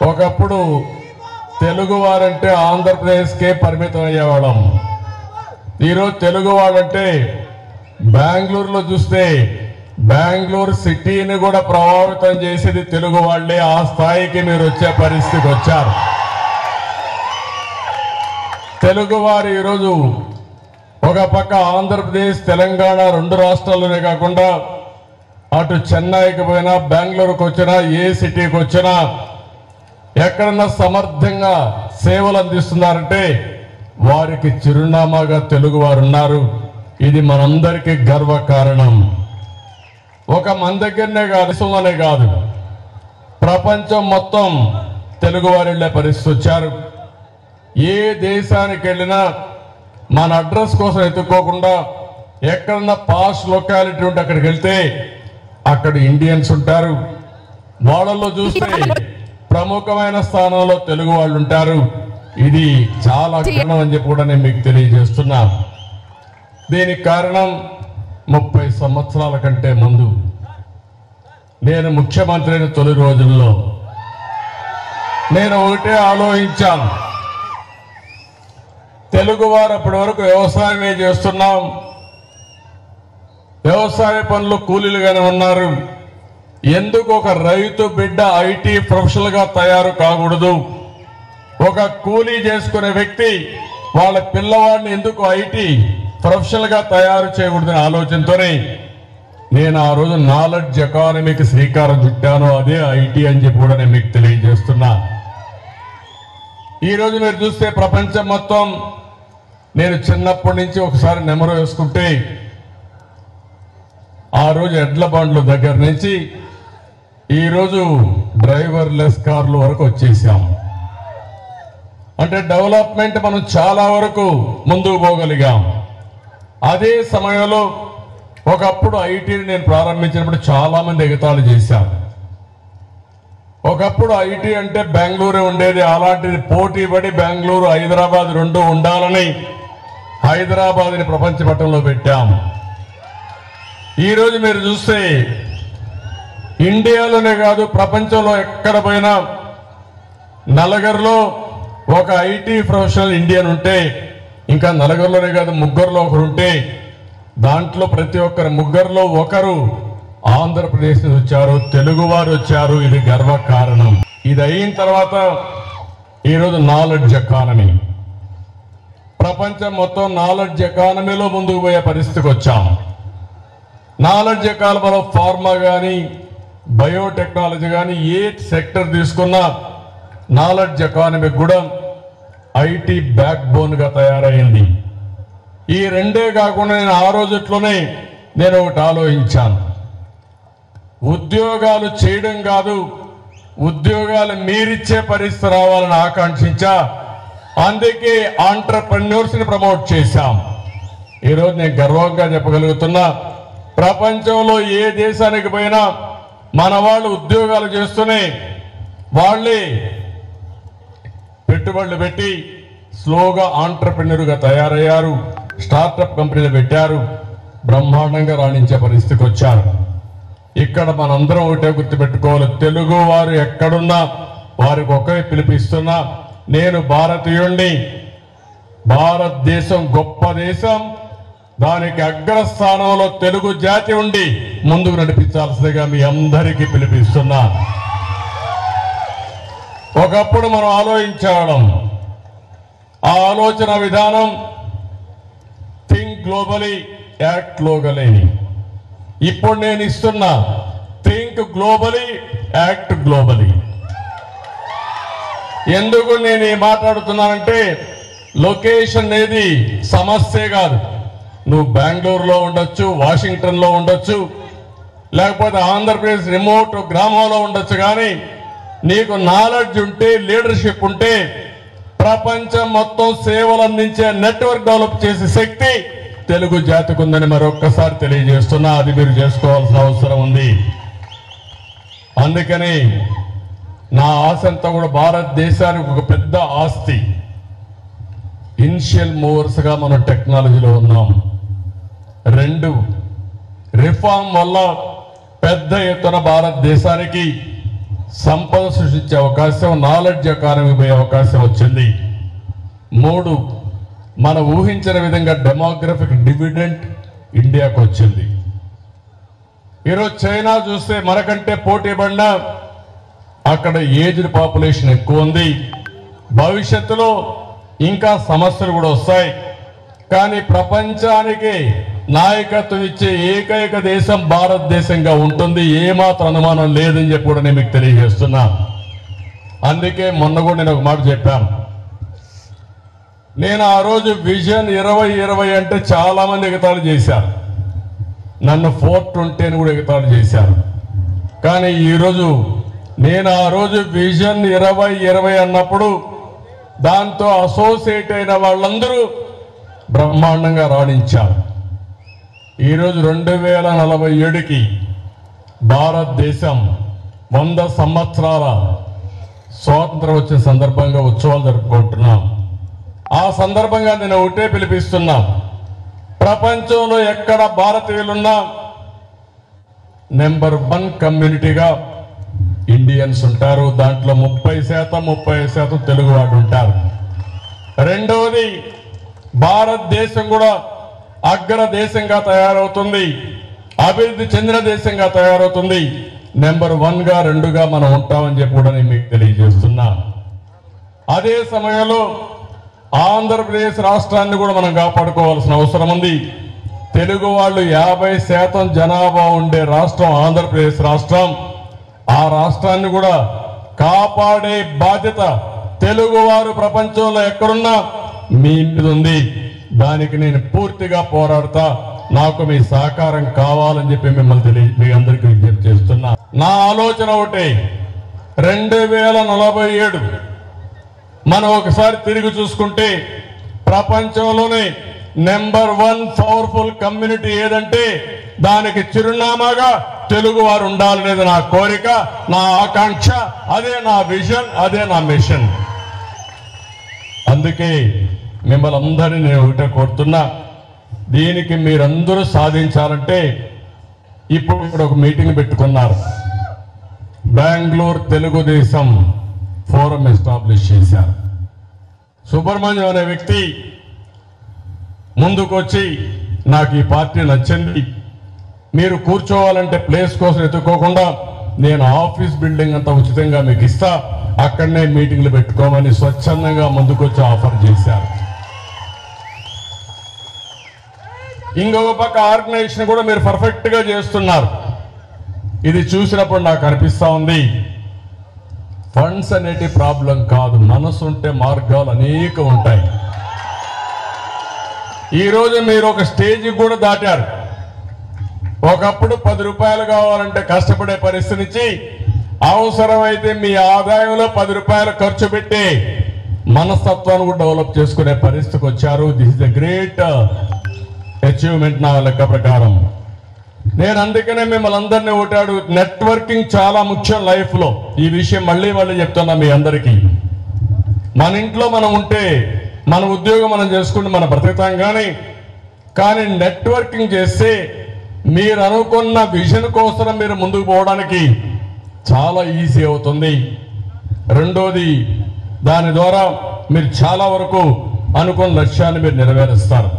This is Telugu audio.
ఒకప్పుడు తెలుగు వారంటే ఆంధ్రప్రదేశ్కే పరిమితం అయ్యేవాళ్ళం. ఈరోజు తెలుగు వాళ్ళంటే బెంగళూరులో చూస్తే బెంగళూరు సిటీని కూడా ప్రభావితం చేసేది తెలుగు వాళ్ళే. ఆ స్థాయికి మీరు వచ్చే పరిస్థితికి వచ్చారు. తెలుగు వారు ఈరోజు ఒక పక్క ఆంధ్రప్రదేశ్ తెలంగాణ రెండు రాష్ట్రాల్లోనే కాకుండా అటు చెన్నైకి పోయినా బెంగళూరుకు వచ్చినా ఏ సిటీకి వచ్చినా ఎక్కడన్నా సమర్థంగా సేవలు అందిస్తున్నారంటే వారికి చిరునామాగా తెలుగు వారు ఉన్నారు. ఇది మనందరికీ గర్వ కారణం. ఒక మన దగ్గరనే కాదు, దేశంలోనే కాదు, ప్రపంచం మొత్తం తెలుగు వారు వెళ్ళే పరిస్థితి వచ్చారు. ఏ దేశానికి వెళ్ళినా మన అడ్రస్ కోసం ఎత్తుక్కోకుండా ఎక్కడన్నా పాస్ లొకాలిటీ ఉంటే అక్కడికి వెళ్తే అక్కడ ఇండియన్స్ ఉంటారు. వాళ్ళల్లో చూస్తే ప్రముఖమైన స్థానంలో తెలుగు వాళ్ళు ఉంటారు. ఇది చాలా కారణం అని చెప్పి కూడా నేను మీకు తెలియజేస్తున్నా. దీనికి కారణం 30 సంవత్సరాల కంటే ముందు నేను ముఖ్యమంత్రి అయిన తొలి రోజుల్లో నేను ఒకటే ఆలోచించాను. తెలుగువారు అప్పటి వరకు వ్యవసాయమే చేస్తున్నాం, వ్యవసాయ పనులు కూలీలుగానే ఉన్నారు. ఎందుకు ఒక రైతు బిడ్డ ఐటీ ప్రొఫెషనల్ గా తయారు కాకూడదు? ఒక కూలీ చేసుకునే వ్యక్తి వాళ్ళ పిల్లవాడిని ఎందుకు ఐటీ ప్రొఫెషనల్ గా తయారు చేయకూడదనే ఆలోచనతోనే నేను ఆ రోజు నాలెడ్జ్ ఎకానమీకి శ్రీకారం చుట్టాను. అదే ఐటీ అని చెప్పి కూడా నేను మీకు తెలియజేస్తున్నా. ఈ రోజు మీరు చూస్తే ప్రపంచం మొత్తం, నేను చిన్నప్పటి నుంచి ఒకసారి నెమరు వేసుకుంటే ఆ రోజు ఎడ్ల బండ్ల దగ్గర నుంచి ఈరోజు డ్రైవర్ లెస్ కార్లు వరకు వచ్చేసాం. అంటే డెవలప్మెంట్ మనం చాలా వరకు ముందుకు పోగలిగాం. అదే సమయంలో ఒకప్పుడు ఐటీని నేను ప్రారంభించినప్పుడు చాలా మంది ఎగతాళి చేశారు. ఒకప్పుడు ఐటీ అంటే బెంగళూరు ఉండేది, అలాంటిది పోటీ పడి బెంగళూరు హైదరాబాద్ రెండు ఉండాలని హైదరాబాద్ని ప్రపంచ పటంలో పెట్టాం. ఈరోజు మీరు చూస్తే ఇండియాలోనే కాదు ప్రపంచంలో ఎక్కడ పోయినా నలుగురిలో ఒక ఐటీ ప్రొఫెషనల్ ఇండియన్ ఉంటే, ఇంకా నలుగురిలోనే కాదు ముగ్గురులో ఒకరు ఉంటే దాంట్లో ప్రతి ఒక్కరు ముగ్గురులో ఒకరు ఆంధ్రప్రదేశ్ నుంచి వచ్చారు, తెలుగువారు వచ్చారు. ఇది గర్వ కారణం. ఇది అయిన తర్వాత ఈరోజు నాలెడ్జ్ ఎకానమీ, ప్రపంచం మొత్తం నాలెడ్జ్ ఎకానమీలో ముందుకు పోయే పరిస్థితికి వచ్చాం. నాలెడ్జ్ ఎకానమీలో ఫార్మా కానీ బయోటెక్నాలజీ కానీ ఏ సెక్టర్ తీసుకున్నా నాలెడ్జ్ ఎకానమీ కూడా ఐటీ బ్యాక్ బోన్ గా తయారైంది. ఈ రెండే కాకుండా నేను ఆ రోజుట్లోనే నేను ఒకటి ఆలోచించాను. ఉద్యోగాలు చేయడం కాదు, ఉద్యోగాలు మీరిచ్చే పరిస్థితి రావాలని ఆకాంక్షించా. అందుకే ఆంటర్‌ప్రెన్యూర్స్ ని ప్రమోట్ చేశాం. ఈరోజు నేను గర్వంగా చెప్పగలుగుతున్నా, ప్రపంచంలో ఏ దేశానికి పోయినా మన వాళ్ళు ఉద్యోగాలు చేస్తూనే వాళ్ళే పెట్టుబడులు పెట్టి స్లోగా ఆంటర్‌ప్రెన్యూర్గా తయారయ్యారు. స్టార్టప్ కంపెనీలు పెట్టారు, బ్రహ్మాండంగా రాణించే పరిస్థితికి వచ్చారు. ఇక్కడ మనందరం ఒకటే గుర్తుపెట్టుకోవాలి, తెలుగు వారు ఎక్కడున్నా వారికి ఒకే పిలిపిస్తున్నా. నేను భారతీయుణ్ణి, భారతదేశం గొప్ప దేశం, దానికి అగ్రస్థానంలో తెలుగు జాతి ఉండి ముందుకు నడిపించాల్సిందిగా మీ అందరికీ పిలిపిస్తున్నా. ఒకప్పుడు మనం ఆలోచించేవాళ్ళం, ఆ ఆలోచన విధానం థింక్ గ్లోబలీ యాక్ట్ లోకలీ. ఇప్పుడు నేను ఇస్తున్నా థింక్ గ్లోబలీ యాక్ట్ గ్లోబలీ. ఎందుకు నేను మాట్లాడుతున్నానంటే లొకేషన్ అనేది సమస్యే కాదు. నువ్వు బెంగళూరులో ఉండొచ్చు, వాషింగ్టన్లో ఉండొచ్చు, లేకపోతే ఆంధ్రప్రదేశ్ రిమోట్ గ్రామంలో ఉండొచ్చు. కానీ నీకు నాలెడ్జ్ ఉంటే, లీడర్షిప్ ఉంటే ప్రపంచం మొత్తం సేవలు అందించే నెట్వర్క్ డెవలప్ చేసే శక్తి తెలుగు జాతికి ఉందని మరొక్కసారి తెలియజేస్తున్నా. అది మీరు చేసుకోవాల్సిన అవసరం ఉంది. అందుకని నా ఆశ అంతా కూడా భారతదేశానికి ఒక పెద్ద ఆస్తి. ఇనిషియల్ మూవర్స్ గా మనం టెక్నాలజీలో ఉన్నాం. 2 రిఫార్మ్ వల్ల పెద్ద ఎత్తున భారతదేశానికి సంపద సృష్టించే అవకాశం, నాలెడ్జ్ ఎకానమీ పోయే అవకాశం వచ్చింది. 3, మనం ఊహించిన విధంగా డెమోగ్రఫిక్ డివిడెంట్ ఇండియాకు వచ్చింది. ఈరోజు చైనా చూస్తే మనకంటే పోటీ పడినా అక్కడ ఏజ్డ్ పాపులేషన్ ఎక్కువ ఉంది. భవిష్యత్తులో ఇంకా సమస్యలు కూడా వస్తాయి. కానీ ప్రపంచానికి నాయకత్వం ఇచ్చే ఏకైక దేశం భారతదేశంగా ఉంటుంది, ఏమాత్రం అనుమానం లేదని చెప్పి కూడా నేను మీకు తెలియజేస్తున్నా. అందుకే మొన్న కూడా నేను ఒక మాట చెప్పాను. నేను ఆ రోజు విజన్ 2020 అంటే చాలా మంది ఎగతాళి చేశారు, నన్ను 420 అని కూడా ఎగతాళి చేశారు. కానీ ఈరోజు నేను ఆ రోజు విజన్ 2020 అన్నప్పుడు దాంతో అసోసియేట్ అయిన వాళ్ళందరూ బ్రహ్మాండంగా రాణించారు. ఈరోజు 2047కి భారతదేశం 100 సంవత్సరాల స్వాతంత్రం వచ్చిన సందర్భంగా ఉత్సవాలు జరుపుకుంటున్నాం. ఆ సందర్భంగా నేను ఒకటే పిలిపిస్తున్నా, ప్రపంచంలో ఎక్కడ భారతీయులున్నా నెంబర్ 1 కమ్యూనిటీగా ఇండియన్స్ ఉంటారు. దాంట్లో 30% తెలుగు వాళ్ళు ఉంటారు. రెండవది, భారతదేశం కూడా అగ్ర దేశంగా తయారవుతుంది, అభివృద్ధి చెందిన దేశంగా తయారవుతుంది. నెంబర్ 1గా 2గా మనం ఉంటామని చెప్పి కూడా నేను మీకు తెలియజేస్తున్నా. అదే సమయంలో ఆంధ్రప్రదేశ్ రాష్ట్రాన్ని కూడా మనం కాపాడుకోవాల్సిన అవసరం ఉంది. తెలుగు వాళ్ళు 50% జనాభా ఉండే రాష్ట్రం ఆంధ్రప్రదేశ్ రాష్ట్రం. ఆ రాష్ట్రాన్ని కూడా కాపాడే బాధ్యత తెలుగువారు ప్రపంచంలో ఎక్కడున్నా మీ మీద ఉంది. దానికి నేను పూర్తిగా పోరాడతా. నాకు మీ సహకారం కావాలని చెప్పి మిమ్మల్ని మీ అందరికీ విజ్ఞప్తి చేస్తున్నా. నా ఆలోచన ఒకటే, 2047 మనం ఒకసారి తిరిగి చూసుకుంటే ప్రపంచంలోనే నెంబర్ 1 పవర్ఫుల్ కమ్యూనిటీ ఏదంటే దానికి చిరునామాగా తెలుగు వారు ఉండాలనేది నా కోరిక, నా ఆకాంక్ష, అదే నా విజన్, అదే నా మిషన్. అందుకే మిమ్మల్ని అందరినీ నేను ఒకటే కోరుతున్నా, దీనికి మీరందరూ సాధించాలంటే ఇప్పుడు ఇక్కడ ఒక మీటింగ్ పెట్టుకున్నారు. బెంగళూరు తెలుగుదేశం ఫోరం ఎస్టాబ్లిష్ చేశారు. సుబ్రహ్మణ్యం అనే వ్యక్తి ముందుకొచ్చి నాకు ఈ పార్టీ నచ్చింది, మీరు కూర్చోవాలంటే ప్లేస్ కోసం ఎత్తుకోకుండా నేను ఆఫీస్ బిల్డింగ్ అంతా ఉచితంగా మీకు ఇస్తా, అక్కడనే మీటింగ్లు పెట్టుకోమని స్వచ్ఛందంగా ముందుకొచ్చి ఆఫర్ చేశారు. ఇంకొక పక్క ఆర్గనైజేషన్ కూడా మీరు పర్ఫెక్ట్ గా చేస్తున్నారు. ఇది చూసినప్పుడు నాకు అనిపిస్తా ఉంది, ఫండ్స్ అనేటి ప్రాబ్లం కాదు, మనసు ఉంటే మార్గాలు అనేక ఉంటాయి. ఈరోజు మీరు ఒక స్టేజ్ కూడా దాటారు. ఒకప్పుడు 10 రూపాయలు కావాలంటే కష్టపడే పరిస్థితి నుంచి అవసరమైతే మీ ఆదాయంలో 10 రూపాయలు ఖర్చు పెట్టి మనస్తత్వాన్ని కూడా డెవలప్ చేసుకునే పరిస్థితికి వచ్చారు. This is the great achievement నా లెక్క ప్రకారం. నేను అందుకనే మిమ్మల్ని అందరినీ ఓటాడు, నెట్వర్కింగ్ చాలా ముఖ్యం లైఫ్ లో. ఈ విషయం మళ్ళీ చెప్తున్నా మీ అందరికీ. మన ఇంట్లో మనం ఉంటే మన ఉద్యోగం మనం చేసుకుంటే మన బ్రతుకుతాం, కానీ నెట్వర్కింగ్ చేస్తే మీరు అనుకున్న విజన్ కోసం మీరు ముందుకు పోవడానికి చాలా ఈజీ అవుతుంది. రెండోది, దాని ద్వారా మీరు చాలా వరకు అనుకున్న లక్ష్యాన్ని మీరు నెరవేరుస్తారు.